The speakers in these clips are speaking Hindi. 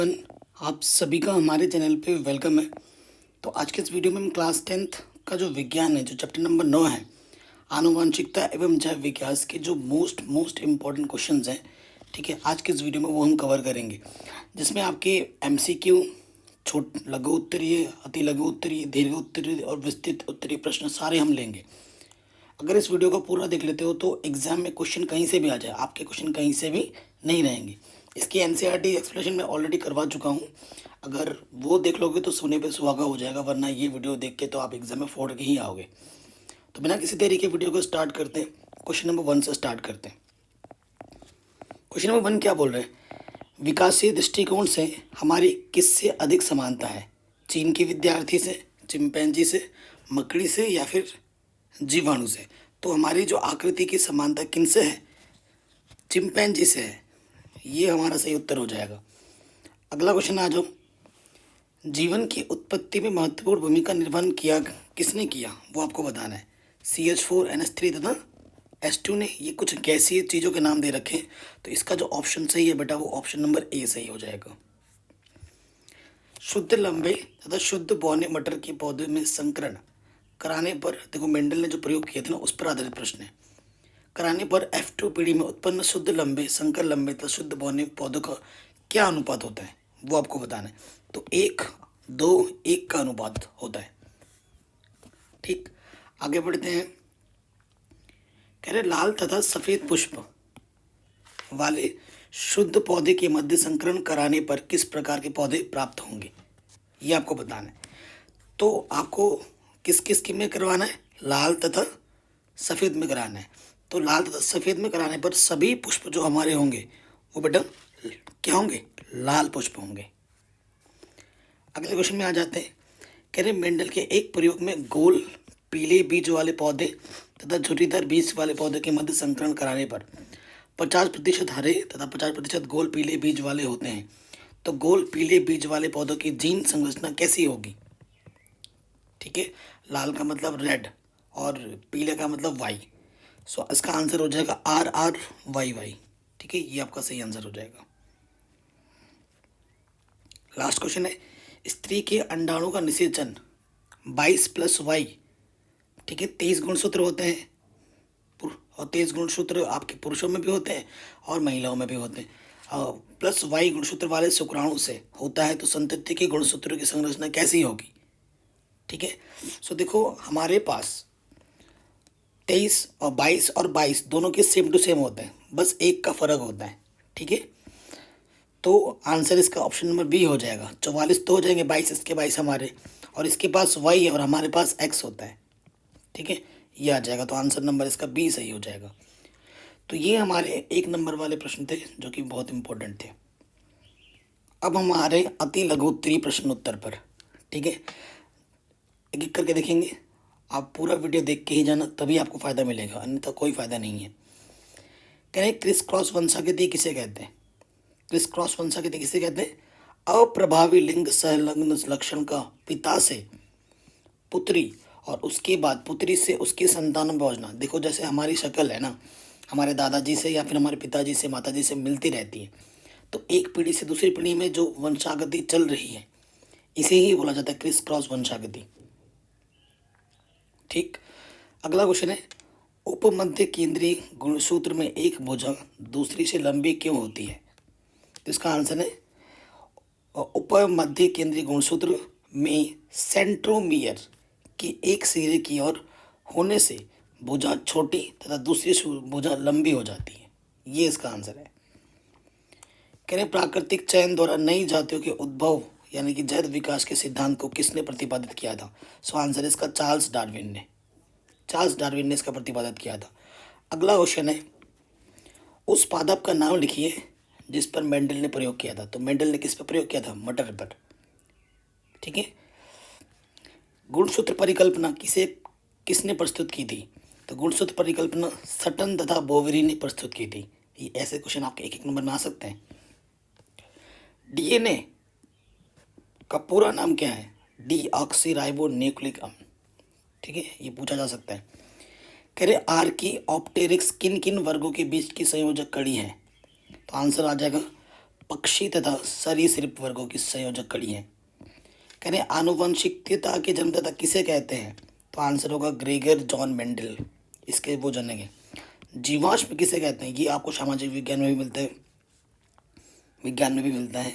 आप सभी का हमारे चैनल पे वेलकम है। तो आज के इस वीडियो में हम क्लास 10th का जो विज्ञान है, जो चैप्टर नंबर 9 है, आनुवांशिकता एवं जैव विकास के जो मोस्ट इम्पॉर्टेंट क्वेश्चंस हैं, ठीक है, आज के इस वीडियो में वो हम कवर करेंगे, जिसमें आपके एमसीक्यू, छोट लघु उत्तरीय, अति लघु उत्तरीय, दीर्घ उत्तरीय और विस्तृत उत्तरीय प्रश्न सारे हम लेंगे। अगर इस वीडियो को पूरा देख लेते हो तो एग्जाम में क्वेश्चन कहीं से भी आ जाए, आपके क्वेश्चन कहीं से भी नहीं रहेंगे। इसकी एनसीईआरटी एक्सप्लेनेशन मैं ऑलरेडी करवा चुका हूँ, अगर वो देख लोगे तो सोने पे सुहागा हो जाएगा, वरना ये वीडियो देख के तो आप एग्जाम में फोड़ के ही आओगे। तो बिना किसी देरी के वीडियो को स्टार्ट करते हैं, क्वेश्चन नंबर 1 से स्टार्ट करते हैं। क्वेश्चन नंबर 1 क्या बोल रहे हैं? विकासीय दृष्टिकोण से हमारी किससे अधिक समानता है? चीन के विद्यार्थी से, चिंपैंजी से, मकड़ी से या फिर जीवाणु से? तो हमारी जो आकृति की समानता किनसे है? चिंपैंजी से है। ये हमारा सही उत्तर हो जाएगा। अगला क्वेश्चन आ जाओ। जीवन की उत्पत्ति में महत्वपूर्ण भूमिका निर्वहन किया किसने किया, वो आपको बताना है। CH4NH3 तथा H2 ने। ये कुछ गैसीय चीज़ों के नाम दे रखे हैं, तो इसका जो ऑप्शन सही है बेटा, वो ऑप्शन नंबर ए सही हो जाएगा। शुद्ध लंबे तथा शुद्ध बौने मटर के पौधे में संकरण कराने पर, देखो मेंडल ने जो प्रयोग किए थे ना, उस पर आधारित प्रश्न है। कराने पर F2 पीढ़ी में उत्पन्न शुद्ध लंबे, संकर लंबे तथा शुद्ध बौने पौधों का क्या अनुपात होता है, वो आपको बताना है। तो 1:2:1 का अनुपात होता है। ठीक, आगे बढ़ते हैं। कह रहे लाल तथा सफेद पुष्प वाले शुद्ध पौधे के मध्य संकरण कराने पर किस प्रकार के पौधे प्राप्त होंगे, ये आपको बताना है। तो आपको किस किस में करवाना है? लाल तथा सफ़ेद में कराना है। तो लाल तथा सफ़ेद में कराने पर सभी पुष्प जो हमारे होंगे वो बेटा क्या होंगे? लाल पुष्प होंगे। अगले क्वेश्चन में आ जाते हैं। कह रहे मेंडल के एक प्रयोग में गोल पीले बीज वाले पौधे तथा झुर्रीदार बीज वाले पौधे के मध्य संकरण कराने पर 50% हरे तथा 50% गोल पीले बीज वाले होते हैं। तो गोल पीले बीज वाले पौधों की जीन संरचना कैसी होगी? ठीक है, लाल का मतलब रेड और पीले का मतलब वाई। सो इसका आंसर हो जाएगा RRYY। ठीक है, ये आपका सही आंसर हो जाएगा। लास्ट क्वेश्चन है। स्त्री के अंडाणु का निषेचन 22+Y, ठीक है, 23 गुणसूत्र होते हैं, और 23 गुणसूत्र आपके पुरुषों में भी होते हैं और महिलाओं में भी होते हैं। +Y गुणसूत्र वाले शुक्राणु से होता है, तो संतति के गुणसूत्रों की संरचना कैसी होगी? ठीक है, सो देखो हमारे पास 23 और 22 दोनों के सेम टू सेम होते हैं, बस एक का फर्क होता है। ठीक है, तो आंसर इसका ऑप्शन नंबर बी हो जाएगा। 44 तो हो जाएंगे, 22 इसके 22 हमारे, और इसके पास वाई है और हमारे पास एक्स होता है। ठीक है, ये आ जाएगा, तो आंसर नंबर इसका बी सही हो जाएगा। तो ये हमारे 1 नंबर वाले प्रश्न थे जो कि बहुत इंपॉर्टेंट थे। अब हम आ रहे हैं अति लघु उत्तरीय प्रश्न उत्तर पर। ठीक है, एक एक करके देखेंगे। आप पूरा वीडियो देख के ही जाना, तभी आपको फ़ायदा मिलेगा, अन्यथा कोई फ़ायदा नहीं है। कह रहे क्रिस क्रॉस वंशागति किसे कहते हैं? क्रिस क्रॉस वंशागति किसे कहते हैं? अप्रभावी लिंग संलग्न लक्षण का पिता से पुत्री और उसके बाद पुत्री से उसकी संतान में पहुँचना। देखो जैसे हमारी शक्ल है ना, हमारे दादाजी से या फिर हमारे पिताजी से, माताजी से मिलती रहती है, तो एक पीढ़ी से दूसरी पीढ़ी में जो वंशागति चल रही है, इसे ही बोला जाता है क्रिस क्रॉस वंशागति। ठीक, अगला क्वेश्चन है। उपमध्य केंद्रीय गुणसूत्र में एक भुजा दूसरी से लंबी क्यों होती है? तो इसका आंसर है उपमध्य केंद्रीय गुणसूत्र में सेंट्रोमियर की एक सिरे की ओर होने से भुजा छोटी तथा दूसरी भुजा लंबी हो जाती है। ये इसका आंसर है। कह रहे प्राकृतिक चयन द्वारा नई जातियों के उद्भव यानी कि जैव विकास के सिद्धांत को किसने प्रतिपादित किया था? सो आंसर इसका चार्ल्स डार्विन ने इसका प्रतिपादित किया था। अगला क्वेश्चन है। उस पादप का नाम लिखिए जिस पर मेंडल ने प्रयोग किया था। तो मेंडल ने किस पर प्रयोग किया था? मटर पर। ठीक है, गुणसूत्र परिकल्पना किसने प्रस्तुत की थी? तो गुणसूत्र परिकल्पना सटन तथा बोवेरी ने प्रस्तुत की थी। ये ऐसे क्वेश्चन आपके एक नंबर में आ सकते हैं। DNA का पूरा नाम क्या है? डीऑक्सीराइबो न्यूक्लिक अम्ल। ठीक है, ये पूछा जा सकता है। कह रहे आर्की ऑप्टेरिक्स किन किन वर्गों के बीच की संयोजक कड़ी है? तो आंसर आ जाएगा पक्षी तथा सरीसृप वर्गों की संयोजक कड़ी हैं। कह रहे हैं आनुवंशिकता के जन्मदाता किसे कहते हैं? तो आंसर होगा ग्रेगर जॉन मेंडल, इसके वो जनेंगे। जीवाश्म किसे कहते हैं? ये आपको सामाजिक विज्ञान में भी मिलते हैं, विज्ञान में भी मिलता है।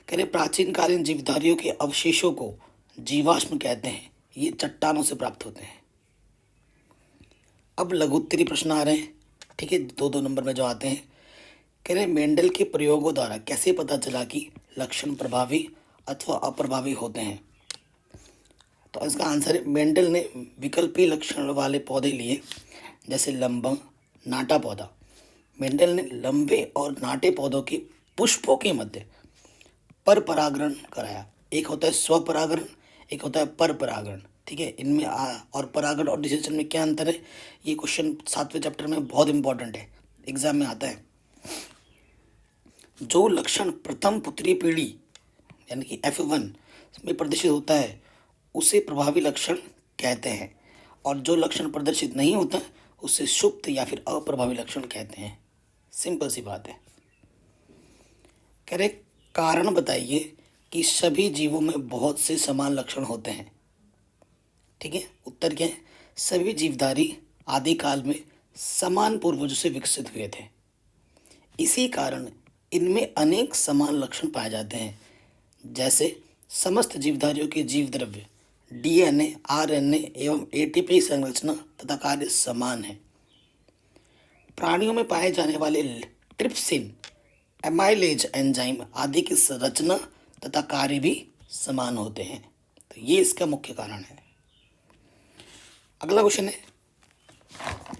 कह रहे प्राचीन कालीन जीवधारियों के अवशेषों को जीवाश्म कहते हैं, ये चट्टानों से प्राप्त होते हैं। अब लघुत्तरी प्रश्न आ रहे हैं, ठीक है, 2-2 नंबर में जो आते हैं। कह रहे मेंडल के प्रयोगों द्वारा कैसे पता चला कि लक्षण प्रभावी अथवा अप्रभावी होते हैं? तो इसका आंसर है मेंडल ने विकल्पी लक्षण वाले पौधे लिए, जैसे लंबा नाटा पौधा। मेंडल ने लंबे और नाटे पौधों के पुष्पों के मध्य पर परागण कराया। एक होता है स्वपरागण, एक होता है पर परागण, ठीक है। इनमें और परागण और निषेचन में क्या अंतर है? ये क्वेश्चन 7वें चैप्टर में बहुत इंपॉर्टेंट है, एग्जाम में आता है। जो लक्षण प्रथम पुत्री पीढ़ी यानी कि F1 में प्रदर्शित होता है उसे प्रभावी लक्षण कहते हैं, और जो लक्षण प्रदर्शित नहीं होता उसे सुप्त या फिर अप्रभावी लक्षण कहते हैं। सिंपल सी बात है। कह रहे कारण बताइए कि सभी जीवों में बहुत से समान लक्षण होते हैं, ठीक है। उत्तर क्या है? सभी जीवधारी आदिकाल में समान पूर्वजों से विकसित हुए थे, इसी कारण इनमें अनेक समान लक्षण पाए जाते हैं। जैसे समस्त जीवधारियों के जीव द्रव्य, डीएनए, आरएनए एवं एटीपी संरचना तथा कार्य समान है। प्राणियों में पाए जाने वाले ट्रिप्सिन, एमाइलेज एंजाइम आदि की संरचना तथा कार्य भी समान होते हैं, तो ये इसका मुख्य कारण है। अगला क्वेश्चन है,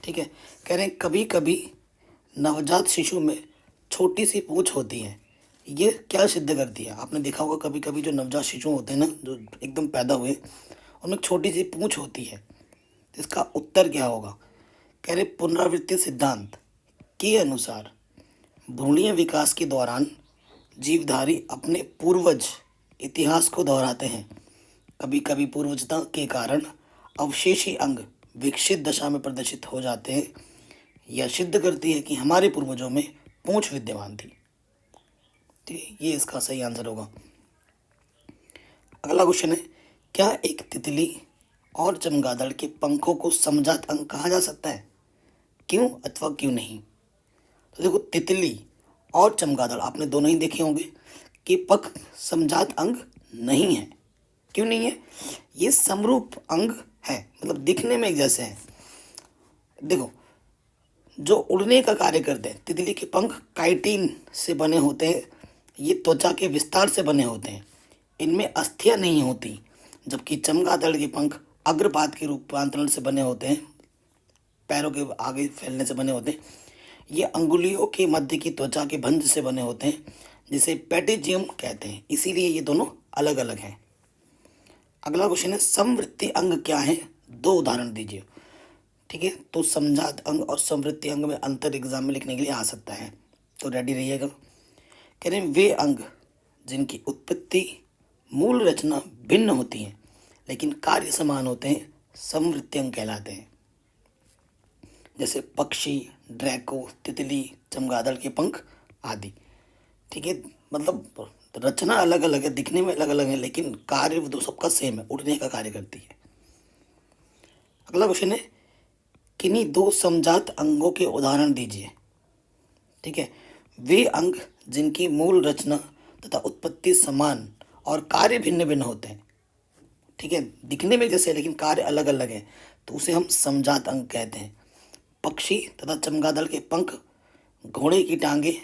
ठीक है। कह रहे हैं कभी कभी नवजात शिशु में छोटी सी पूंछ होती है, ये क्या सिद्ध करती है? आपने देखा होगा कभी कभी जो नवजात शिशु होते हैं ना, जो एकदम पैदा हुए, उनमें छोटी सी पूंछ होती है, तो इसका उत्तर क्या होगा? कह रहे पुनरावृत्ति सिद्धांत के अनुसार भ्रूणीय विकास के दौरान जीवधारी अपने पूर्वज इतिहास को दोहराते हैं। कभी कभी पूर्वजता के कारण अवशेषी अंग विकसित दशा में प्रदर्शित हो जाते हैं। यह सिद्ध करती है कि हमारे पूर्वजों में पूंछ विद्यमान थी, ठीक है। ये इसका सही आंसर होगा। अगला क्वेश्चन है, क्या एक तितली और चमगादड़ के पंखों को समजात अंग कहा जा सकता है? क्यों अथवा क्यों नहीं? तो देखो, तितली और चमगादड़ आपने दोनों ही देखे होंगे कि पंख समजात अंग नहीं है। क्यों नहीं है? ये समरूप अंग है, मतलब दिखने में एक जैसे हैं। देखो, जो उड़ने का कार्य करते हैं, तितली के पंख काइटिन से बने होते हैं, ये त्वचा के विस्तार से बने होते हैं, इनमें अस्थियां नहीं होती। जबकि चमगादड़ के पंख अग्रपात के रूपांतरण से बने होते हैं, पैरों के आगे फैलने से बने होते हैं। ये अंगुलियों के मध्य की त्वचा के बंध से बने होते हैं, जिसे पैटेजियम कहते हैं, इसीलिए ये दोनों अलग अलग हैं। अगला क्वेश्चन है, समवृत्ति अंग क्या है? 2 उदाहरण दीजिए, ठीक है। तो समजात अंग और समवृत्ति अंग में अंतर एग्जाम में लिखने के लिए आ सकता है, तो रेडी रहिएगा। कह रहे हैं वे अंग जिनकी उत्पत्ति मूल रचना भिन्न होती है लेकिन कार्य समान होते हैं, समवृत्ति अंग कहलाते हैं। जैसे पक्षी, ड्रैको, तितली, चमगादड़ के पंख आदि, ठीक है। मतलब रचना अलग अलग है, दिखने में अलग अलग है, लेकिन कार्य वो सबका सेम है, उड़ने का कार्य करती है। अगला क्वेश्चन है, किन्हीं 2 समजात अंगों के उदाहरण दीजिए, ठीक है। वे अंग जिनकी मूल रचना तथा उत्पत्ति समान और कार्य भिन्न भिन्न होते हैं, ठीक है, दिखने में जैसे लेकिन कार्य अलग अलग है, तो उसे हम समजात अंग कहते हैं। पक्षी तथा चमगादड़ के पंख, घोड़े की टांगे,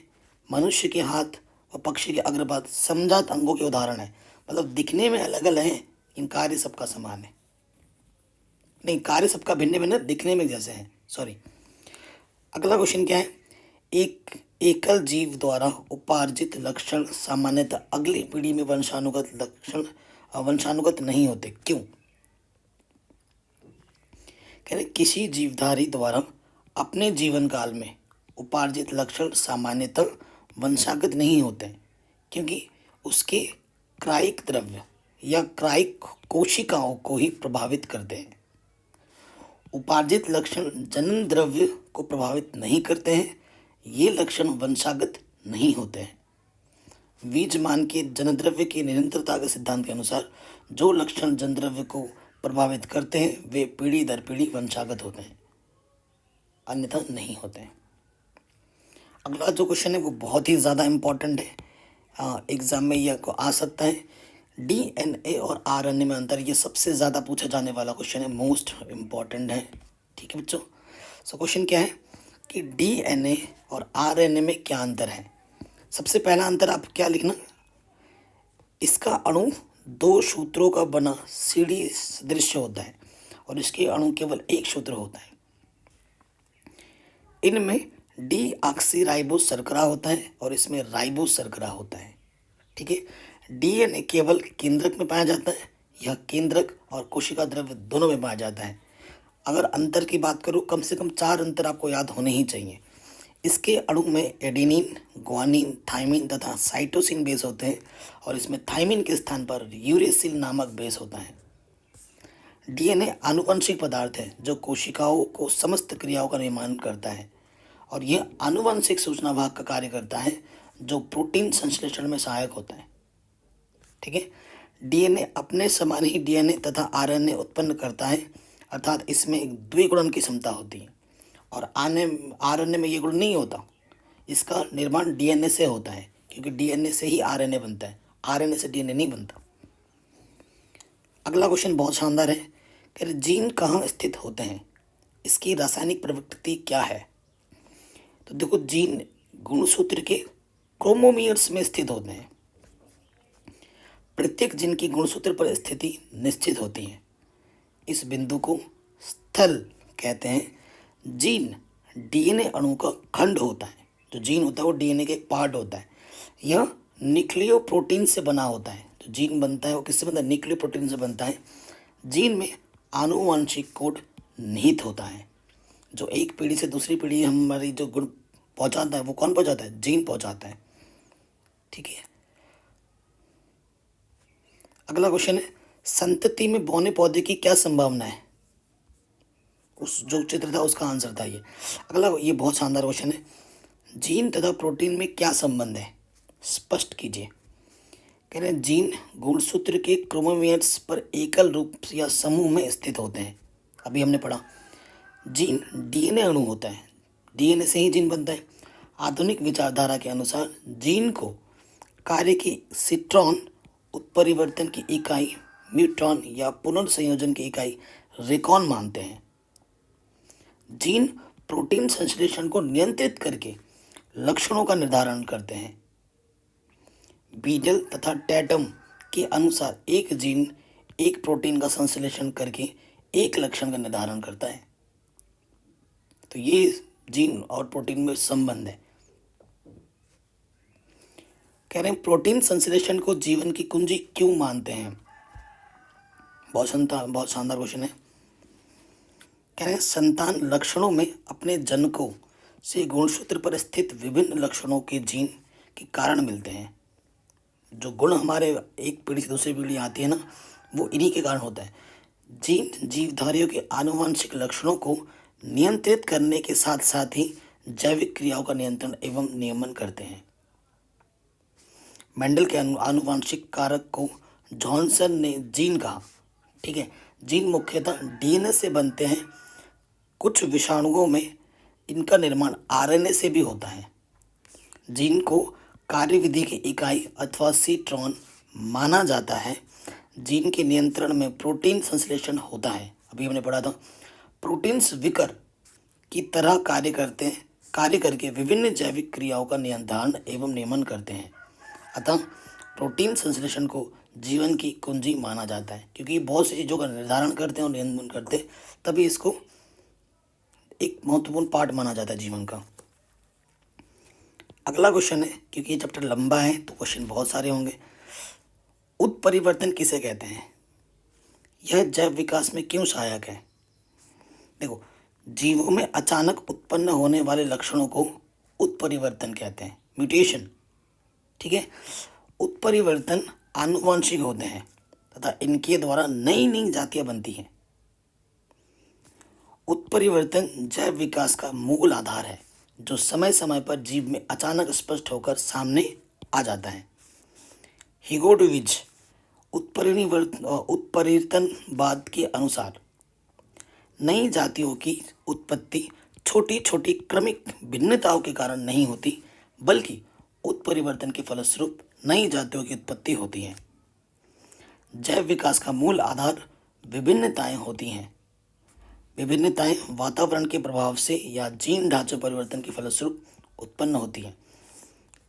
मनुष्य के हाथ और पक्षी के अग्रभाग समजात अंगों के उदाहरण है। मतलब दिखने में अलग अलग हैं लेकिन कार्य सबका समान है, नहीं, कार्य सबका भिन्न भिन्न, दिखने में जैसे हैं, सॉरी। अगला क्वेश्चन क्या है, एक एकल जीव द्वारा उपार्जित लक्षण सामान्यतः अगली पीढ़ी में वंशानुगत नहीं होते, क्यों? कह रहे किसी जीवधारी द्वारा अपने जीवन काल में उपार्जित लक्षण सामान्यतः वंशागत नहीं होते, क्योंकि उसके क्राइक द्रव्य या क्राइक कोशिकाओं को ही प्रभावित करते हैं। उपार्जित लक्षण जनन द्रव्य को प्रभावित नहीं करते हैं, ये लक्षण वंशागत नहीं होते हैं। वीजमान के जनद्रव्य की निरंतरता के सिद्धांत के अनुसार जो लक्षण जनद्रव्य को प्रभावित करते हैं वे पीढ़ी दर पीढ़ी वंशागत होते हैं, अन्यथा नहीं होते हैं। अगला जो क्वेश्चन है वो बहुत ही ज़्यादा इम्पोर्टेंट है, एग्जाम में यह को आ सकता है। डीएनए और आरएनए में अंतर, ये सबसे ज़्यादा पूछा जाने वाला क्वेश्चन है, मोस्ट इम्पॉर्टेंट है। ठीक है बच्चों, सो क्वेश्चन क्या है कि डीएनए और आरएनए में क्या अंतर है। सबसे पहला अंतर आप क्या लिखना, इसका अणु दो सूत्रों का बना सीढ़ी सदृश होता है और इसके अणु केवल एक सूत्र होता है। इनमें डी ऑक्सी राइबोस शर्करा होता है और इसमें राइबोस शर्करा होता है। ठीक है, डीएनए केवल केंद्रक में पाया जाता है, यह केंद्रक और कोशिका द्रव्य दोनों में पाया जाता है। अगर अंतर की बात करूँ, कम से कम 4 अंतर आपको याद होने ही चाहिए। इसके अणु में एडेनिन, ग्वानिन, थाइमिन तथा साइटोसिन बेस होते हैं और इसमें थाइमिन के स्थान पर यूरेसिल नामक बेस होता है। डीएनए आनुवंशिक पदार्थ है जो कोशिकाओं को समस्त क्रियाओं का निर्माण करता है और यह आनुवंशिक सूचना भाग का कार्य करता है जो प्रोटीन संश्लेषण में सहायक होता है। ठीक है, डीएनए अपने समान ही डीएनए तथा आरएनए उत्पन्न करता है, अर्थात इसमें एक द्विगुणन की क्षमता होती है और आरएनए में ये गुण नहीं होता। इसका निर्माण डीएनए से होता है क्योंकि डीएनए से ही आरएनए बनता है, आरएनए से डीएनए नहीं बनता। अगला क्वेश्चन बहुत शानदार है कि जीन कहाँ स्थित होते हैं, इसकी रासायनिक प्रवृत्ति क्या है। तो देखो, जीन गुणसूत्र के क्रोमोसोम्स में स्थित होते हैं। प्रत्येक जीन की गुणसूत्र पर स्थिति निश्चित होती है। इस बिंदु को स्थल कहते हैं। जीन डीएनए अणु का खंड होता है। जो जीन होता है वो डीएनए के एक पार्ट होता है। यह न्यूक्लियोप्रोटीन से बना होता है। जो जीन बनता है वो किससे बनता है, न्यूक्लियोप्रोटीन से बनता है। जीन में आनुवंशिक कोड निहित होता है। जो एक पीढ़ी से दूसरी पीढ़ी हमारी जो गुण पहुंचाता है वो कौन पहुंचाता है, जीन पहुंचाता है। ठीक है, अगला क्वेश्चन है, संतति में बौने पौधे की क्या संभावना है। उस जो चित्र था उसका आंसर था ये। अगला, ये बहुत शानदार क्वेश्चन है, जीन तथा प्रोटीन में क्या संबंध है, स्पष्ट कीजिए। कह रहे हैं जीन गुणसूत्र के क्रोमोसोम्स पर एकल रूप या समूह में स्थित होते हैं। अभी हमने पढ़ा जीन डीएनए अणु होता है, डीएनए से ही जीन बनता है। आधुनिक विचारधारा के अनुसार जीन को कार्य की सिट्रॉन, उत्परिवर्तन की इकाई म्यूट्रॉन या पुनर्संयोजन की इकाई रेकॉन मानते हैं। जीन प्रोटीन संश्लेषण को नियंत्रित करके लक्षणों का निर्धारण करते हैं। बीडल तथा टैटम के अनुसार एक जीन एक प्रोटीन का संश्लेषण करके एक लक्षण का निर्धारण करता है। तो ये जीन और प्रोटीन में संबंध है। कह रहे हैं प्रोटीन संश्लेषण को जीवन की कुंजी क्यों मानते हैं। बहुत शानदार क्वेश्चन है। कह रहे हैं संतान लक्षणों में अपने जनकों से गुणसूत्र पर स्थित विभिन्न लक्षणों के जीन के कारण मिलते हैं। जो गुण हमारे एक पीढ़ी से दूसरी पीढ़ी आती है ना, वो इन्हीं के कारण होता है। जीन जीवधारियों के आनुवंशिक लक्षणों को नियंत्रित करने के साथ साथ ही जैविक क्रियाओं का नियंत्रण एवं नियमन करते हैं। मेंडल के आनुवंशिक कारक को जॉनसन ने जीन कहा। ठीक है, जीन मुख्यतः डीएनए से बनते हैं। कुछ विषाणुओं में इनका निर्माण आरएनए से भी होता है। जीन को कार्यविधि की इकाई अथवा सीट्रॉन माना जाता है। जीन के नियंत्रण में प्रोटीन संश्लेषण होता है। अभी हमने पढ़ा था प्रोटीन्स विकर की तरह कार्य करके विभिन्न जैविक क्रियाओं का नियंत्रण एवं नियमन करते हैं। अतः प्रोटीन संश्लेषण को जीवन की कुंजी माना जाता है क्योंकि ये बहुत सी चीज़ों का निर्धारण करते हैं और नियंत्रण करते हैं, तभी इसको एक महत्वपूर्ण पार्ट माना जाता है जीवन का। अगला क्वेश्चन है, क्योंकि ये चैप्टर लंबा है तो क्वेश्चन बहुत सारे होंगे। उत्परिवर्तन किसे कहते हैं, यह जैव विकास में क्यों सहायक है। देखो, जीवों में अचानक उत्पन्न होने वाले लक्षणों को उत्परिवर्तन कहते हैं, म्यूटेशन। ठीक है, उत्परिवर्तन आनुवंशिक होते हैं तथा इनके द्वारा नई नई जातियां बनती हैं। उत्परिवर्तन जैव विकास का मूल आधार है जो समय समय पर जीव में अचानक स्पष्ट होकर सामने आ जाता है। हिगोडविच उत्परिवर्तनवाद के अनुसार नई जातियों की उत्पत्ति छोटी छोटी क्रमिक भिन्नताओं के कारण नहीं होती, बल्कि उत्परिवर्तन के फलस्वरूप नई जातियों की उत्पत्ति होती है। जैव विकास का मूल आधार विभिन्नताएं होती हैं। विभिन्नताएं वातावरण के प्रभाव से या जीन ढांचे परिवर्तन के फलस्वरूप उत्पन्न होती हैं।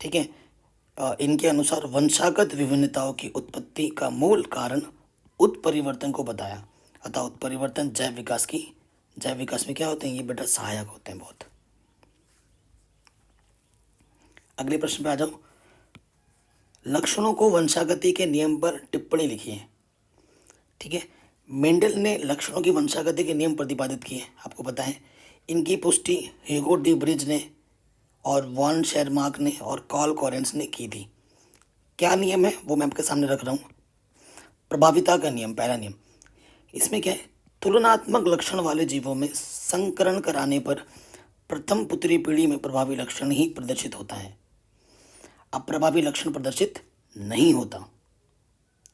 ठीक है। इनके अनुसार वंशागत विभिन्नताओं की उत्पत्ति का मूल कारण उत्परिवर्तन को बताया। अतः उत्परिवर्तन जैव विकास में क्या होते हैं, ये बेटा सहायक होते हैं बहुत। अगले प्रश्न पे आ जाओ। लक्षणों को वंशागति के नियम पर टिप्पणी लिखिए। ठीक है। मेंडल ने लक्षणों की वंशागति के नियम प्रतिपादित किए, आपको पता है। इनकी पुष्टि ह्यूगो डी ब्रिज ने और वॉन शेरमार्क ने और कार्ल कॉरेंस ने की थी। क्या नियम है वो मैं आपके सामने रख रहा हूँ। प्रभाविता का नियम, पहला नियम। इसमें क्या है, तुलनात्मक लक्षण वाले जीवों में संकरण कराने पर प्रथम पुत्री पीढ़ी में प्रभावी लक्षण ही प्रदर्शित होता है, अप्रभावी लक्षण प्रदर्शित नहीं होता।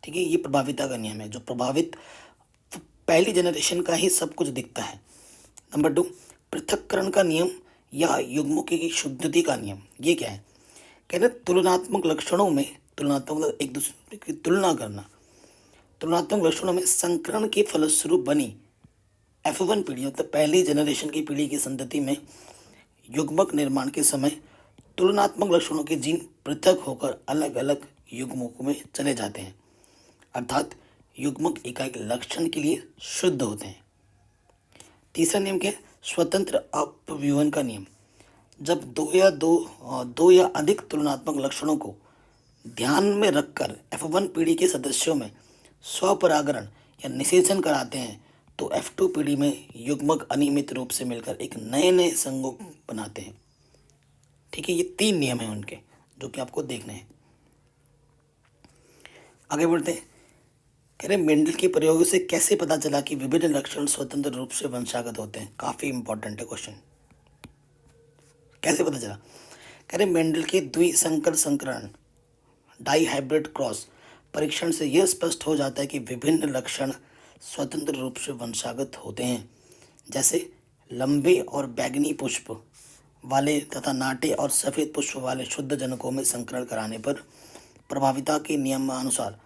ठीक है, ये प्रभाविता का नियम है। जो प्रभावित पहली जनरेशन का ही सब कुछ दिखता है। नंबर 2, पृथक्करण का नियम या युग्मों की शुद्धि का नियम। ये क्या है, कह रहे तुलनात्मक लक्षणों में, तुलनात्मक एक दूसरे की तुलना करना, तुलनात्मक लक्षणों में संकरण के फलस्वरूप बनी F1 पीढ़ी मतलब पहली जनरेशन की पीढ़ी की संतति में युग्मक निर्माण के समय तुलनात्मक लक्षणों के जीन पृथक होकर अलग अलग युग्मकों में चले जाते हैं, अर्थात युग्मक इकाई लक्षण के लिए शुद्ध होते हैं। तीसरा नियम क्या है, स्वतंत्र अपव्यूहन का नियम। जब दो या अधिक तुलनात्मक लक्षणों को ध्यान में रखकर F1 पीढ़ी के सदस्यों में स्वपरागरण या निषेचन कराते हैं तो F2 पीढ़ी में युग्मक अनियमित रूप से मिलकर एक नए संघों बनाते हैं। ठीक है, ये 3 नियम हैं उनके जो कि आपको देखने हैं। आगे बढ़ते हैं। कह रहे मेंडल के प्रयोगों से कैसे पता चला कि विभिन्न लक्षण स्वतंत्र रूप से वंशागत होते हैं। काफी इंपॉर्टेंट है क्वेश्चन, कैसे पता चला। कह रहे मेंडल के द्विसंकर संकरण डाई हाइब्रिड क्रॉस परीक्षण से यह स्पष्ट हो जाता है कि विभिन्न लक्षण स्वतंत्र रूप से वंशागत होते हैं, जैसे लंबे और बैगनी पुष्प वाले तथा नाटे और सफ़ेद पुष्प वाले शुद्ध जनकों में संकरण कराने पर प्रभाविता के नियमानुसार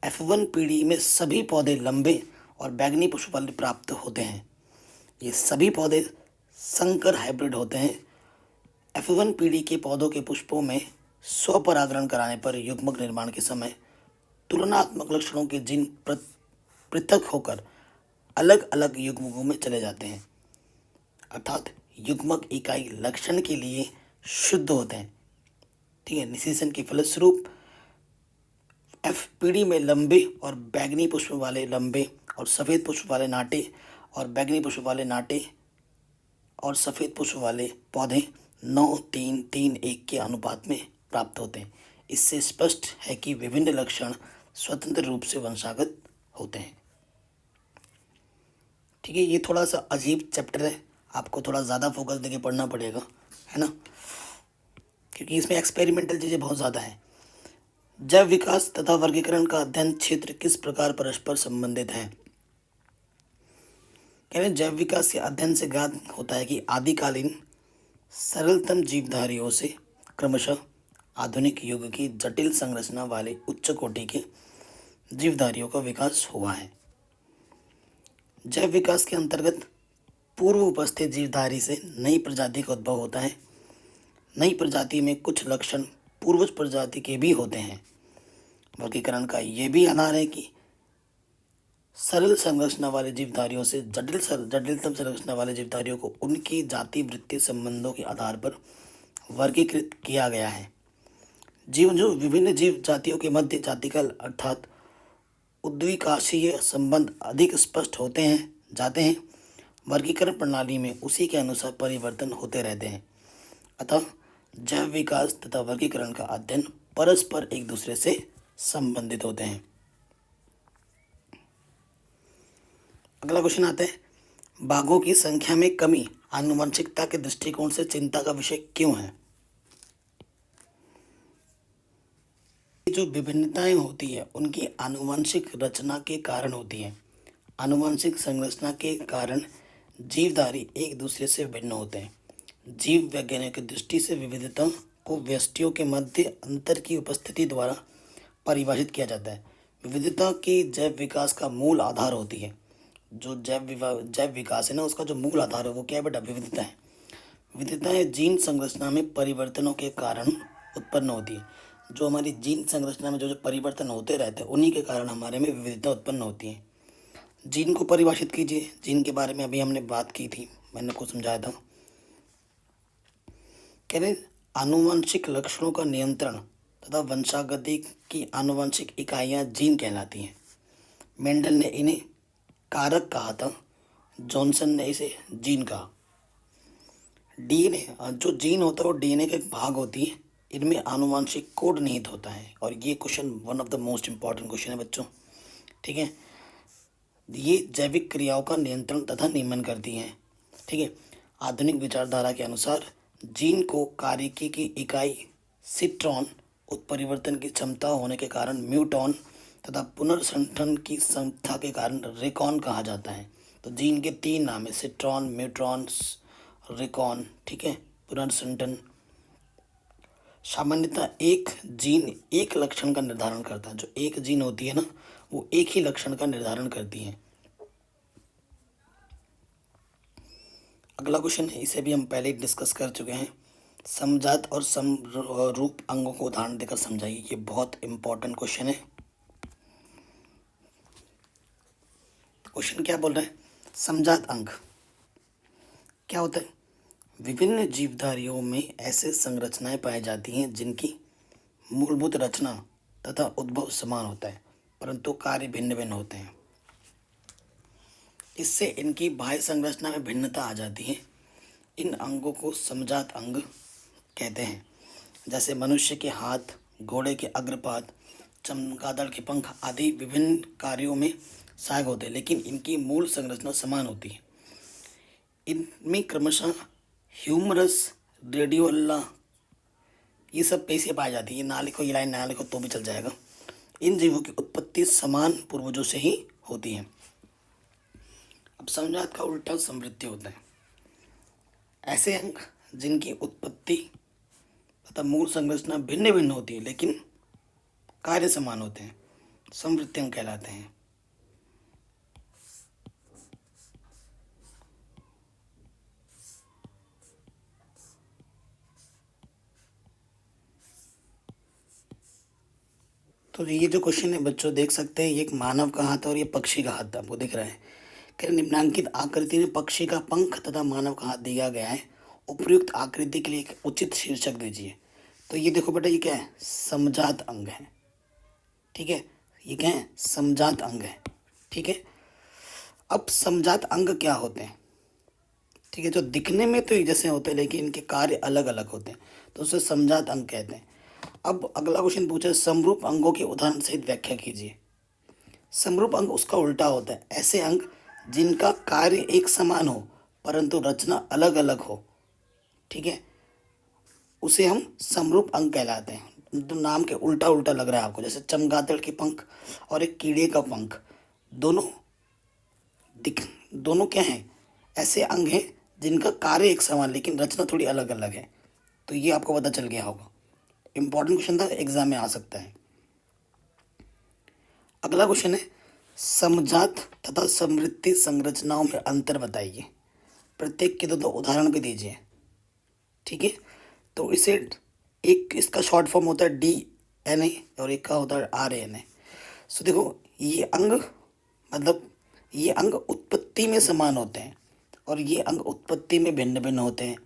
F1 पीढ़ी में सभी पौधे लंबे और बैगनी पुष्प वाले प्राप्त होते हैं। ये सभी पौधे संकर हाइब्रिड होते हैं। F1 पीढ़ी के पौधों के पुष्पों में स्वपरागरण कराने पर युग्मक निर्माण के समय तुलनात्मक लक्षणों के जीन पृथक होकर अलग अलग युग्मकों में चले जाते हैं, अर्थात युग्मक इकाई लक्षण के लिए शुद्ध होते हैं। ठीक है, निषेचन के फलस्वरूप F पीढ़ी में लंबे और बैगनी पुष्प वाले लंबे और सफ़ेद पुष्प वाले नाटे और बैगनी पुष्प वाले नाटे और सफ़ेद पुष्प वाले पौधे 9:3:3:1 के अनुपात में प्राप्त होते हैं। इससे स्पष्ट है कि विभिन्न लक्षण स्वतंत्र रूप से वंशागत होते हैं। ठीक है, ये थोड़ा सा अजीब चैप्टर है, आपको थोड़ा ज़्यादा फोकस देके पढ़ना पड़ेगा, है ना, क्योंकि इसमें एक्सपेरिमेंटल चीज़ें बहुत ज़्यादा हैं। जैव विकास तथा वर्गीकरण का अध्ययन क्षेत्र किस प्रकार परस्पर संबंधित है। कह रहे जैव विकास के अध्ययन से ज्ञात होता है कि आदिकालीन सरलतम जीवधारियों से क्रमशः आधुनिक युग की जटिल संरचना वाले उच्च कोटि के जीवधारियों का विकास हुआ है। जैव विकास के अंतर्गत पूर्व उपस्थित जीवधारी से नई प्रजाति का उद्भव होता है। नई प्रजाति में कुछ लक्षण पूर्वज प्रजाति के भी होते हैं। वर्गीकरण का यह भी आधार है कि सरल संरचना वाले जीवधारियों से जटिलतम संरचना वाले जीवधारियों को उनकी जाति वृत्तीय संबंधों के आधार पर वर्गीकृत किया गया है। जो विभिन्न जीव जातियों के मध्य जातिकल अर्थात उद्विकाशीय संबंध अधिक स्पष्ट जाते हैं, वर्गीकरण प्रणाली में उसी के अनुसार परिवर्तन होते रहते हैं। अतः जैव विकास तथा वर्गीकरण का अध्ययन परस्पर एक दूसरे से संबंधित होते हैं। अगला क्वेश्चन आता है, बाघों की संख्या में कमी आनुवंशिकता के दृष्टिकोण से चिंता का विषय क्यों है। जो विभिन्नताएं होती है उनकी आनुवंशिक रचना के कारण होती हैं। आनुवंशिक संरचना के कारण जीवधारी एक दूसरे से भिन्न होते हैं। जीव वैज्ञानिक की दृष्टि से विविधता को व्यष्टियों के मध्य अंतर की उपस्थिति द्वारा परिभाषित किया जाता है। विविधता की जैव विकास का मूल आधार होती है। जो जैव विकास है ना, उसका जो मूल आधार है वो क्या है बेटा? विविधता है। विविधताएं जीन संरचना में परिवर्तनों के कारण उत्पन्न होती है। जो हमारी जीन संरचना में जो जो परिवर्तन होते रहते हैं उन्हीं के कारण हमारे में विविधता उत्पन्न होती है। जीन को परिभाषित कीजिए। जीन के बारे में अभी हमने बात की थी, मैंने आपको समझाया था। कह रहे आनुवंशिक लक्षणों का नियंत्रण तथा वंशागति की आनुवंशिक इकाइयां जीन कहलाती हैं। मेंडल ने इन्हें कारक कहा था, जॉनसन ने इसे जीन कहा। डीएनए, जो जीन होता है वो डीएनए का एक भाग होती है। इनमें आनुवंशिक कोड निहित होता है और ये question one of the most important question है बच्चों। ठीक है, ये जैविक क्रियाओं का नियंत्रण तथा नियमन करती हैं। ठीक है, आधुनिक विचारधारा के अनुसार जीन को कार्यकी की इकाई सिट्रॉन उत्परिवर्तन की क्षमता होने के कारण म्यूटॉन तथा पुनर्संगठन की क्षमता के कारण रेकॉन कहा जाता है। तो जीन के 3 नाम है, सिट्रॉन, म्यूट्रॉन, रेकॉन। ठीक है, पुनर्संगठन। सामान्यतः एक जीन एक लक्षण का निर्धारण करता है। जो एक जीन होती है ना, वो एक ही लक्षण का निर्धारण करती है। अगला क्वेश्चन है, इसे भी हम पहले ही डिस्कस कर चुके हैं। समजात और समरूप अंगों को उदाहरण देकर समझाइए। ये बहुत इंपॉर्टेंट क्वेश्चन है। क्वेश्चन क्या बोल रहा है? समजात अंग क्या होता है? विभिन्न जीवधारियों में ऐसे संरचनाएं पाई जाती हैं जिनकी मूलभूत रचना तथा उद्भव समान होता है, परंतु कार्य भिन्न भिन्न होते हैं। इससे इनकी बाह्य संरचना में भिन्नता आ जाती है। इन अंगों को समजात अंग कहते हैं। जैसे मनुष्य के हाथ, घोड़े के अग्रपाद, चमगादड़ के पंख आदि विभिन्न कार्यों में सहायक होते हैं, लेकिन इनकी मूल संरचना समान होती है। इनमें क्रमशः ह्यूमरस, रेडियोला, ये सब कैसे पाई जाती है? ये ना लिखो, ये लाइन ना लिखो तो भी चल जाएगा। इन जीवों की उत्पत्ति समान पूर्वजों से ही होती है। अब समजात का उल्टा समृद्धि होता है। ऐसे अंग जिनकी उत्पत्ति तथा मूल संरचना भिन्न भिन्न होती है लेकिन कार्य समान होते हैं, समृद्धि अंग कहलाते हैं। तो ये जो क्वेश्चन है बच्चों, देख सकते हैं, ये एक मानव का हाथ और ये पक्षी का हाथ आपको दिख रहा है। कि निम्नांकित आकृति में पक्षी का पंख तथा मानव का हाथ दिया गया है। उपयुक्त आकृति के लिए एक उचित शीर्षक दीजिए। तो ये देखो बेटा, ये क्या है? समजात अंग है। ठीक है, ये क्या है? समजात अंग है। ठीक है, अब समजात अंग क्या होते हैं? ठीक है, जो दिखने में तो एक जैसे होते हैं लेकिन इनके कार्य अलग अलग होते हैं, तो उसे समजात अंग कहते हैं। अब अगला क्वेश्चन पूछा, समरूप अंगों के उदाहरण सहित व्याख्या कीजिए। समरूप अंग उसका उल्टा होता है। ऐसे अंग जिनका कार्य एक समान हो परंतु रचना अलग अलग हो, ठीक है, उसे हम समरूप अंग कहलाते हैं। तो नाम के उल्टा उल्टा लग रहा है आपको, जैसे चमगादड़ के पंख और एक कीड़े का पंख, दोनों क्या हैं? ऐसे अंग हैं जिनका कार्य एक समान लेकिन रचना थोड़ी अलग अलग है। तो ये आपको पता चल गया होगा। इंपॉर्टेंट क्वेश्चन था, एग्जाम में आ सकता है। अगला क्वेश्चन है, समजात तथा समृद्धि संरचनाओं में अंतर बताइए। प्रत्येक के दो उदाहरण भी दीजिए। ठीक है, तो इसे एक इसका शॉर्ट फॉर्म होता है DNA और एक का होता है RNA। सो देखो, ये अंग मतलब ये अंग उत्पत्ति में समान होते हैं और ये अंग उत्पत्ति में भिन्न भिन्न होते हैं।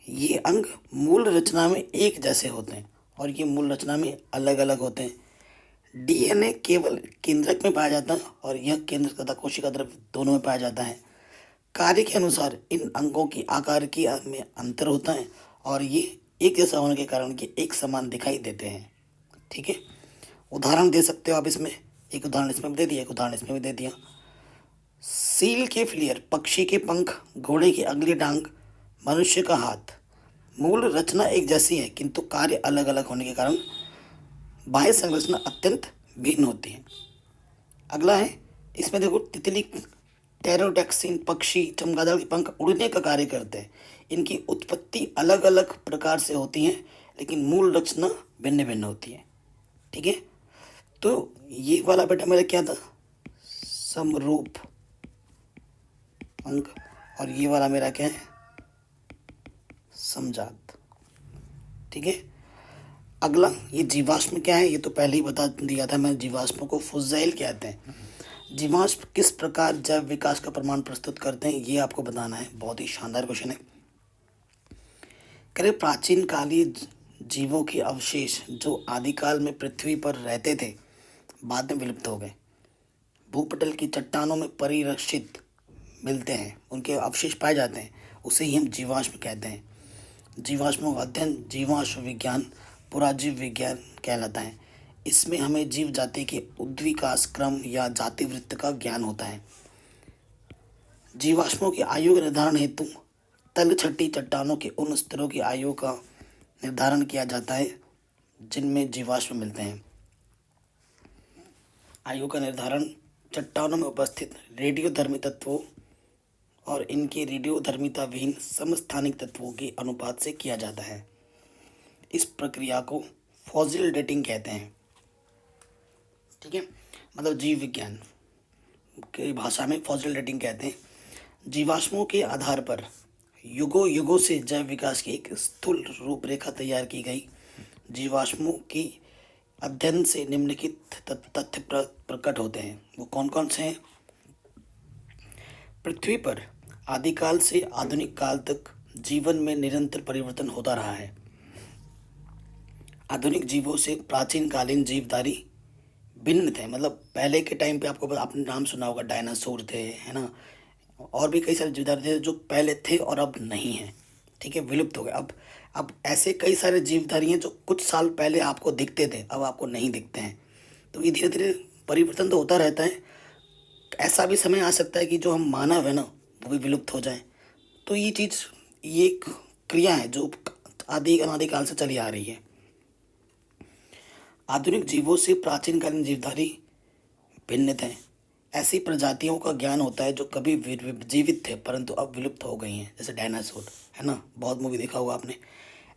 ये अंग मूल रचना में एक जैसे होते हैं और ये मूल रचना में अलग अलग होते हैं। DNA केवल केंद्रक में पाया जाता है और यह केंद्र तथा कोशिका द्रव्य दोनों में पाया जाता है। कार्य के अनुसार इन अंगों की आकार की में अंतर होता है और ये एक जैसा होने के कारण ये एक समान दिखाई देते हैं। ठीक है, उदाहरण दे सकते हो आप इसमें। एक उदाहरण इसमें भी दे दिया, एक उदाहरण इसमें भी दे दिया। सील के फ्लियर, पक्षी के पंख, घोड़े की अगली टांग, मनुष्य का हाथ, मूल रचना एक जैसी है किंतु कार्य अलग अलग होने के कारण बाह्य संरचना अत्यंत भिन्न होती है। अगला है, इसमें देखो तितली, टेरोडैक्सिन पक्षी, चमगादड़ के पंख उड़ने का कार्य करते हैं। इनकी उत्पत्ति अलग अलग प्रकार से होती है, लेकिन मूल रचना भिन्न भिन्न होती है। ठीक है, तो ये वाला बेटा मेरा क्या था, समरूप अंग, और ये वाला मेरा क्या है, समजात। ठीक है, अगला ये जीवाश्म क्या है, ये तो पहले ही बता दिया था मैं, जीवाश्मों को फुजाइल कहते हैं। जीवाश्म किस प्रकार जैव विकास का प्रमाण प्रस्तुत करते हैं, ये आपको बताना है। बहुत ही शानदार क्वेश्चन है। करें, प्राचीन कालीन जीवों के अवशेष जो आदिकाल में पृथ्वी पर रहते थे, बाद में विलुप्त हो गए। भूपटल की चट्टानों में परिरक्षित मिलते हैं, उनके अवशेष पाए जाते हैं, उसे ही हम जीवाश्म कहते हैं। जीवाश्मों का अध्ययन जीवाश्म विज्ञान, पुराजीव विज्ञान कहलाता है। इसमें हमें जीव जाति के उद्विकास क्रम या जाति वृत्त का ज्ञान होता है। जीवाश्मों की आयु के निर्धारण हेतु तलछटी चट्टानों के उन स्तरों की आयु का निर्धारण किया जाता है जिनमें जीवाश्म मिलते हैं। आयु का निर्धारण चट्टानों में उपस्थित रेडियोधर्मी तत्वों और इनके रेडियोधर्मिता विहीन समस्थानिक तत्वों के अनुपात से किया जाता है। इस प्रक्रिया को फॉसिल डेटिंग कहते हैं। ठीक है, मतलब जीव विज्ञान की भाषा में फॉसिल डेटिंग कहते हैं। जीवाश्मों के आधार पर युगों युगों से जैव विकास की एक स्थूल रूपरेखा तैयार की गई। जीवाश्मों की अध्ययन से निम्नलिखित तथ्य प्रकट होते हैं। वो कौन कौन से हैं? पृथ्वी पर आदिकाल से आधुनिक काल तक जीवन में निरंतर परिवर्तन होता रहा है। आधुनिक जीवों से प्राचीन कालीन जीवधारी भिन्न थे। मतलब पहले के टाइम पे आपने नाम सुना होगा, डायनासोर थे, है ना, और भी कई सारे जीवधारी थे जो पहले थे और अब नहीं हैं। ठीक है, विलुप्त हो गए। अब ऐसे कई सारे जीवधारी हैं जो कुछ साल पहले आपको दिखते थे, अब आपको नहीं दिखते हैं। तो ये धीरे धीरे परिवर्तन तो होता रहता है। ऐसा भी समय आ सकता है कि जो हम मानव है ना, वो भी विलुप्त हो जाए। तो ये चीज़, ये एक क्रिया है जो अनादिकाल से चली आ रही है। आधुनिक जीवों से प्राचीनकालीन जीवधारी भिन्न थे। ऐसी प्रजातियों का ज्ञान होता है जो कभी जीवित थे परंतु अब विलुप्त हो गई हैं, जैसे डायनासोर, है ना, बहुत मूवी देखा होगा आपने।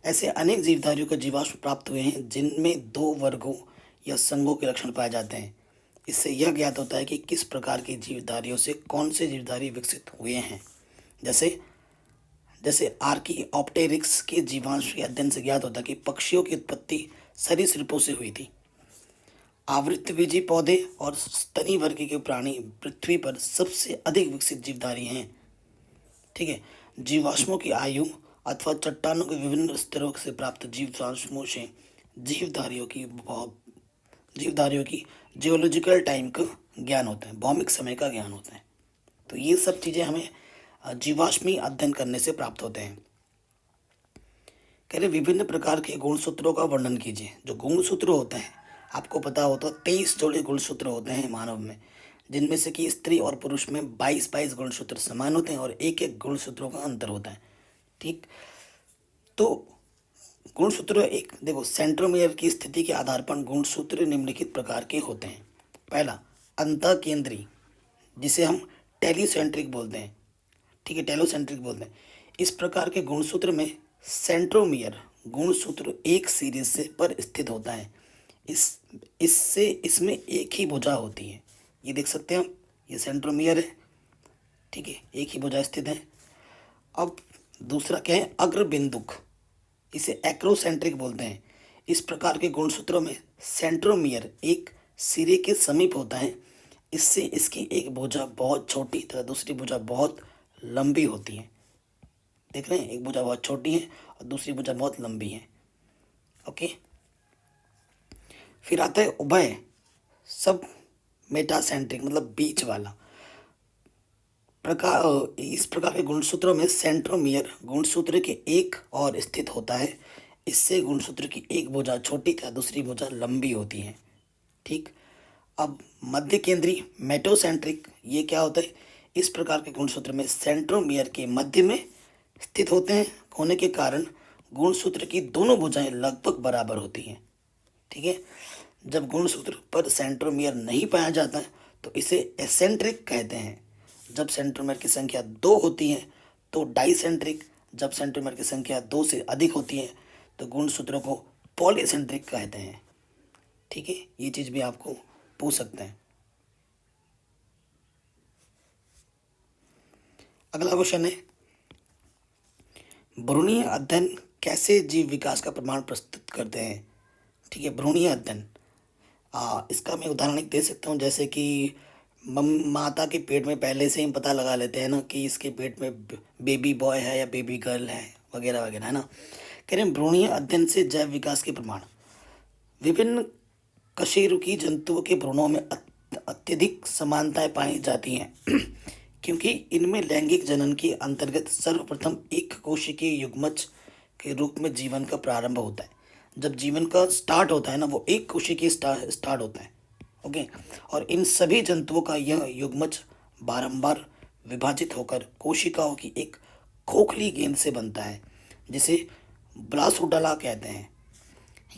ऐसे अनेक जीवधारियों के जीवाश्म प्राप्त हुए हैं जिनमें दो वर्गों या संघों के लक्षण पाए जाते हैं। इससे यह ज्ञात होता है कि किस प्रकार के जीवधारियों से कौन से जीवधारी विकसित हुए हैं। जैसे आर्कियोप्टेरिक्स के जीवांश के अध्ययन से ज्ञात होता है कि पक्षियों की उत्पत्ति सरीसृपों से हुई थी। आवृतबीजी पौधे और स्तनी वर्ग के प्राणी पृथ्वी पर सबसे अधिक विकसित जीवधारी हैं। ठीक है, जीवाश्मों की आयु अथवा चट्टानों के विभिन्न स्तरों से प्राप्त जीवाश्मों से जीवधारियों की जियोलॉजिकल टाइम का ज्ञान होता है, भौमिक समय का ज्ञान होता है। तो ये सब चीज़ें हमें जीवाश्मी अध्ययन करने से प्राप्त होते हैं। कह रहे विभिन्न प्रकार के गुणसूत्रों का वर्णन कीजिए। जो गुणसूत्र होते हैं, आपको पता होता है 23 जोड़े गुणसूत्र होते हैं मानव में, जिनमें से कि स्त्री और पुरुष में 22 गुणसूत्र समान होते हैं और एक एक गुणसूत्रों का अंतर होता है। ठीक, तो गुणसूत्र एक देखो, सेंट्रोमियर की स्थिति के आधार पर गुणसूत्र निम्नलिखित प्रकार के होते हैं। पहला, अंतःकेंद्री, जिसे हम टेलीसेंट्रिक बोलते हैं। ठीक है, टेलोसेंट्रिक बोलते हैं। इस प्रकार के गुणसूत्र में सेंट्रोमियर गुणसूत्र एक सिरे से पर स्थित होता है। इसमें एक ही भुजा होती है। ये देख सकते हैं हम, ये सेंट्रोमियर है। ठीक है, एक ही भुजा स्थित है। अब दूसरा क्या है, अग्रबिंदुक, इसे एक्रोसेंट्रिक बोलते हैं। इस प्रकार के गुणसूत्रों में सेंट्रोमियर एक सिरे के समीप होता है। इससे इसकी एक भुजा बहुत छोटी तथा दूसरी भुजा बहुत लंबी होती है। देख रहे हैं, एक भुजा बहुत छोटी है और दूसरी भुजा बहुत लंबी है। ओके, फिर आता है उभय सब मेटासेंट्रिक, मतलब बीच वाला प्रकार। इस प्रकार के गुणसूत्रों में सेंट्रोमियर गुणसूत्र के एक और स्थित होता है। इससे गुणसूत्र की एक भुजा छोटी तथा दूसरी भुजा लंबी होती है। ठीक, अब मध्य केंद्रीय मेटोसेंट्रिक, ये क्या होता है, इस प्रकार के गुणसूत्र में सेंट्रोमियर के मध्य में स्थित होने के कारण गुणसूत्र की दोनों भुजाएं लगभग बराबर होती हैं। ठीक है, जब गुणसूत्र पर सेंट्रोमियर नहीं पाया जाता है तो इसे एसेंट्रिक कहते हैं। जब सेंट्रोमियर की संख्या 2 होती है तो डाइसेंट्रिक। जब सेंट्रोमियर की संख्या 2 से अधिक होती है तो गुणसूत्रों को पॉलीसेंट्रिक कहते हैं। ठीक है, ये चीज़ भी आपको पूछ सकते हैं। अगला क्वेश्चन है, भ्रूणीय अध्ययन कैसे जीव विकास का प्रमाण प्रस्तुत करते हैं। ठीक है, भ्रूणीय अध्ययन, इसका मैं उदाहरण एक दे सकता हूँ, जैसे कि माता के पेट में पहले से ही पता लगा लेते हैं ना कि इसके पेट में बेबी बॉय है या बेबी गर्ल है, वगैरह वगैरह, है ना। कह रहे हैं भ्रूणीय अध्ययन से जैव विकास के प्रमाण, विभिन्न कशेरुकी जंतुओं के भ्रूणों में अत्यधिक समानताएं पाई जाती हैं क्योंकि इनमें लैंगिक जनन के अंतर्गत सर्वप्रथम एक कोशिकीय युग्मज के रूप में जीवन का प्रारंभ होता है। जब जीवन का स्टार्ट होता है ना, वो एक कोशिकीय स्टार्ट होता है। ओके, और इन सभी जंतुओं का यह युग्मज बारंबार विभाजित होकर कोशिकाओं की एक खोखली गेंद से बनता है जिसे ब्लासोडला कहते हैं।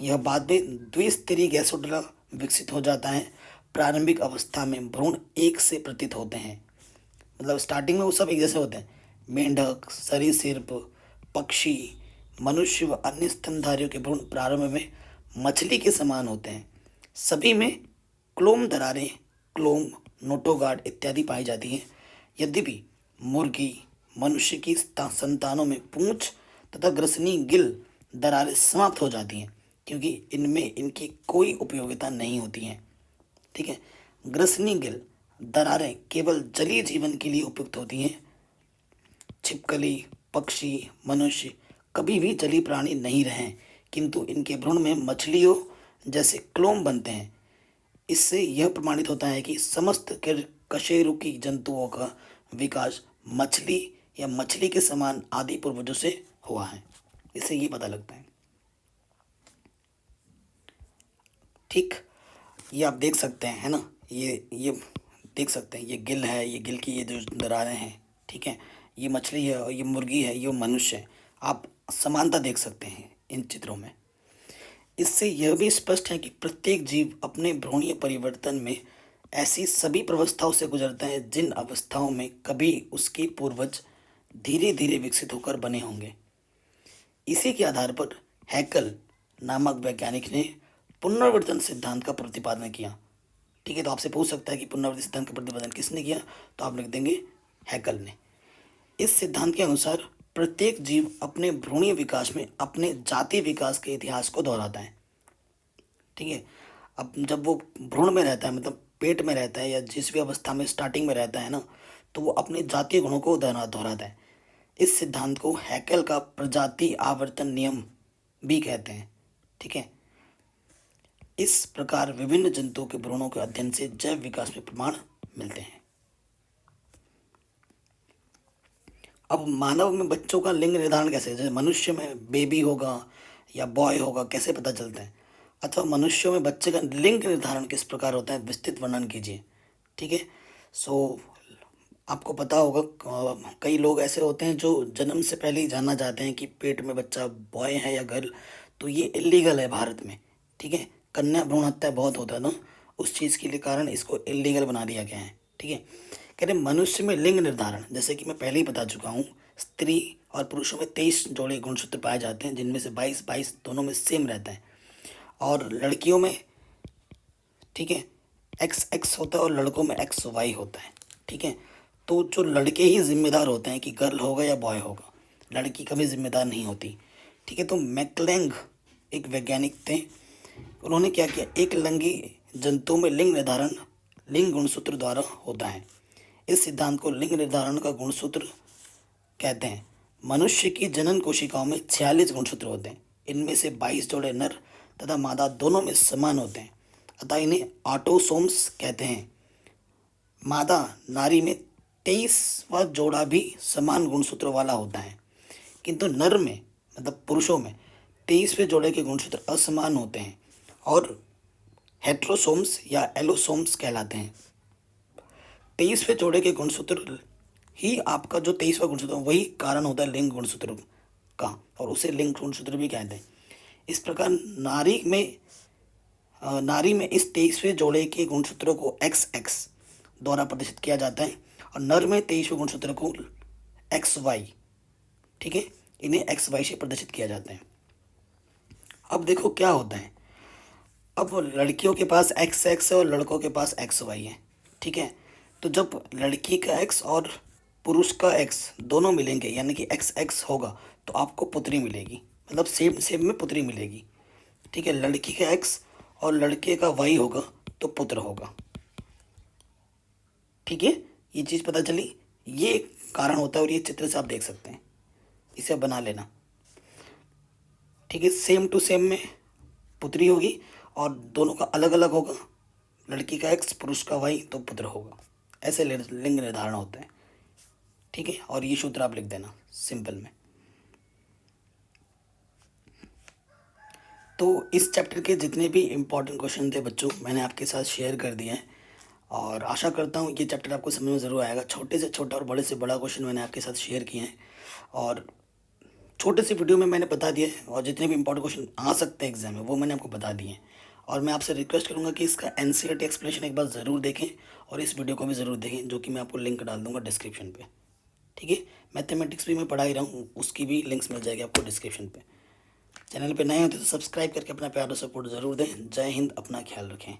यह बाद में द्विस्तरीय गैसोडला विकसित हो जाता है। प्रारंभिक अवस्था में भ्रूण एक से प्रतीत होते हैं, मतलब स्टार्टिंग में वो सब एक जैसे होते हैं। मेंढक, सरीसृप, पक्षी, मनुष्य व अन्य स्तनधारियों के भ्रूण प्रारंभ में मछली के समान होते हैं। सभी में क्लोम दरारें, क्लोम, नोटोगार्ड इत्यादि पाई जाती हैं। यद्यपि मुर्गी, मनुष्य की संतानों में पूंछ तथा ग्रसनी गिल दरारें समाप्त हो जाती हैं क्योंकि इनमें इनकी कोई उपयोगिता नहीं होती हैं। ठीक है, ग्रसनी गिल दरारें केवल जलीय जीवन के लिए उपयुक्त होती हैं। छिपकली, पक्षी, मनुष्य कभी भी जलीय प्राणी नहीं रहे, किंतु इनके भ्रूण में मछलियों जैसे क्लोम बनते हैं। इससे यह प्रमाणित होता है कि समस्त कशेरुकी जंतुओं का विकास मछली या मछली के समान आदि पूर्वजों से हुआ है। इससे ये पता लगता है। ठीक, ये आप देख सकते हैं, है ना, ये देख सकते हैं, ये गिल है, ये गिल की ये जो दरारें हैं, ठीक है, ये मछली है और ये मुर्गी है, ये मनुष्य है। आप समानता देख सकते हैं इन चित्रों में। इससे यह भी स्पष्ट है कि प्रत्येक जीव अपने भ्रूणीय परिवर्तन में ऐसी सभी प्रवस्थाओं से गुजरता है जिन अवस्थाओं में कभी उसके पूर्वज धीरे धीरे विकसित होकर बने होंगे। इसी के आधार पर हैकल नामक वैज्ञानिक ने पुनरावर्तन सिद्धांत का प्रतिपादन किया। ठीक है, तो आपसे पूछ सकता है कि पुनरावर्तन सिद्धांत का प्रतिपादन किसने किया, तो आप लिख देंगे हैकल ने। इस सिद्धांत के अनुसार प्रत्येक जीव अपने भ्रूणीय विकास में अपने जाति विकास के इतिहास को दोहराता है। ठीक है, अब जब वो भ्रूण में रहता है, मतलब पेट में रहता है या जिस भी अवस्था में स्टार्टिंग में रहता है ना, तो वो अपने जातीय गुणों को दोहराता है। इस सिद्धांत को हैकल का प्रजाति आवर्तन नियम भी कहते हैं। ठीक है, इस प्रकार विभिन्न जंतुओं के भ्रूणों के अध्ययन से जैव विकास में प्रमाण मिलते हैं। अब मानव में बच्चों का लिंग निर्धारण कैसे, जैसे मनुष्य में बेबी होगा या बॉय होगा, कैसे पता चलता है, अथवा मनुष्यों में बच्चे का लिंग निर्धारण किस प्रकार होता है, विस्तृत वर्णन कीजिए। ठीक है, सो आपको पता होगा कई लोग ऐसे होते हैं जो जन्म से पहले ही जानना चाहते हैं कि पेट में बच्चा बॉय है या गर्ल, तो ये इलीगल है भारत में। ठीक है, कन्या भ्रूण हत्या बहुत होता है ना, उस चीज़ के लिए कारण इसको इलीगल बना दिया गया है। ठीक है, कह रहे मनुष्य में लिंग निर्धारण, जैसे कि मैं पहले ही बता चुका हूँ, स्त्री और पुरुषों में 23 जोड़े गुणसूत्र पाए जाते हैं जिनमें से 22 दोनों में सेम रहता है। और लड़कियों में, ठीक है, XX होता है और लड़कों में XY होता है। ठीक है, तो जो लड़के ही जिम्मेदार होते हैं कि गर्ल होगा या बॉय होगा, लड़की कभी जिम्मेदार नहीं होती। ठीक है, तो मैकलेंग एक वैज्ञानिक थे, उन्होंने क्या किया, एक लिंगी जंतु में लिंग निर्धारण लिंग गुणसूत्र द्वारा होता है। इस सिद्धांत को लिंग निर्धारण का गुणसूत्र कहते हैं। मनुष्य की जनन कोशिकाओं में 46 गुणसूत्र होते हैं। इनमें से 22 जोड़े नर तथा मादा दोनों में समान होते हैं, अतः इन्हें ऑटोसोम्स कहते हैं। मादा नारी में 23वां जोड़ा भी समान गुणसूत्र वाला होता है, किंतु नर में, मतलब पुरुषों में 23वें जोड़े के गुणसूत्र असमान होते हैं और हेट्रोसोम्स या एलोसोम्स कहलाते हैं। 23वें जोड़े के गुणसूत्र ही आपका जो 23वां गुणसूत्र वही कारण होता है लिंग गुणसूत्र का, और उसे लिंग गुणसूत्र भी कहते हैं। इस प्रकार नारी में नारी में इस 23वें जोड़े के गुणसूत्रों को एक्स एक्स द्वारा प्रदर्शित किया जाता है और नर में 23वें गुणसूत्र को एक्स वाई, ठीक है, इन्हें एक्स वाई से प्रदर्शित किया जाता है। अब देखो क्या होता है, अब लड़कियों के पास एक्स एक्स है और लड़कों के पास एक्स वाई है, ठीक है। तो जब लड़की का एक्स और पुरुष का एक्स दोनों मिलेंगे यानी कि एक्स एक्स होगा तो आपको पुत्री मिलेगी, मतलब सेम सेम में पुत्री मिलेगी, ठीक है। लड़की का एक्स और लड़के का वाई होगा तो पुत्र होगा, ठीक है। ये चीज़ पता चली, ये कारण होता है और ये चित्र से आप देख सकते हैं, इसे बना लेना, ठीक है। सेम टू सेम में पुत्री होगी और दोनों का अलग अलग होगा, लड़की का एक्स पुरुष का वाई तो पुत्र होगा। ऐसे लिंग निर्धारण होते हैं, ठीक है। और ये सूत्र आप लिख देना सिंपल में। तो इस चैप्टर के जितने भी इम्पोर्टेंट क्वेश्चन थे बच्चों मैंने आपके साथ शेयर कर दिए हैं और आशा करता हूँ ये चैप्टर आपको समझ में ज़रूर आएगा। छोटे से छोटा और बड़े से बड़ा क्वेश्चन मैंने आपके साथ शेयर किए हैं और छोटे से वीडियो में मैंने बता दिया है और जितने भी इंपॉर्टेंट क्वेश्चन आ सकते हैं एग्जाम में वो मैंने आपको बता दिए हैं। और मैं आपसे रिक्वेस्ट करूंगा कि इसका एनसीईआरटी एक्सप्लेनेशन एक बार ज़रूर देखें और इस वीडियो को भी ज़रूर देखें जो कि मैं आपको लिंक डाल दूंगा डिस्क्रिप्शन पे, ठीक है। मैथमेटिक्स भी मैं पढ़ा ही रहा हूँ, उसकी भी लिंक्स मिल जाएगी आपको डिस्क्रिप्शन पे। चैनल पे नए होते तो सब्सक्राइब करके अपना प्यार और सपोर्ट ज़रूर दें। जय हिंद, अपना ख्याल रखें।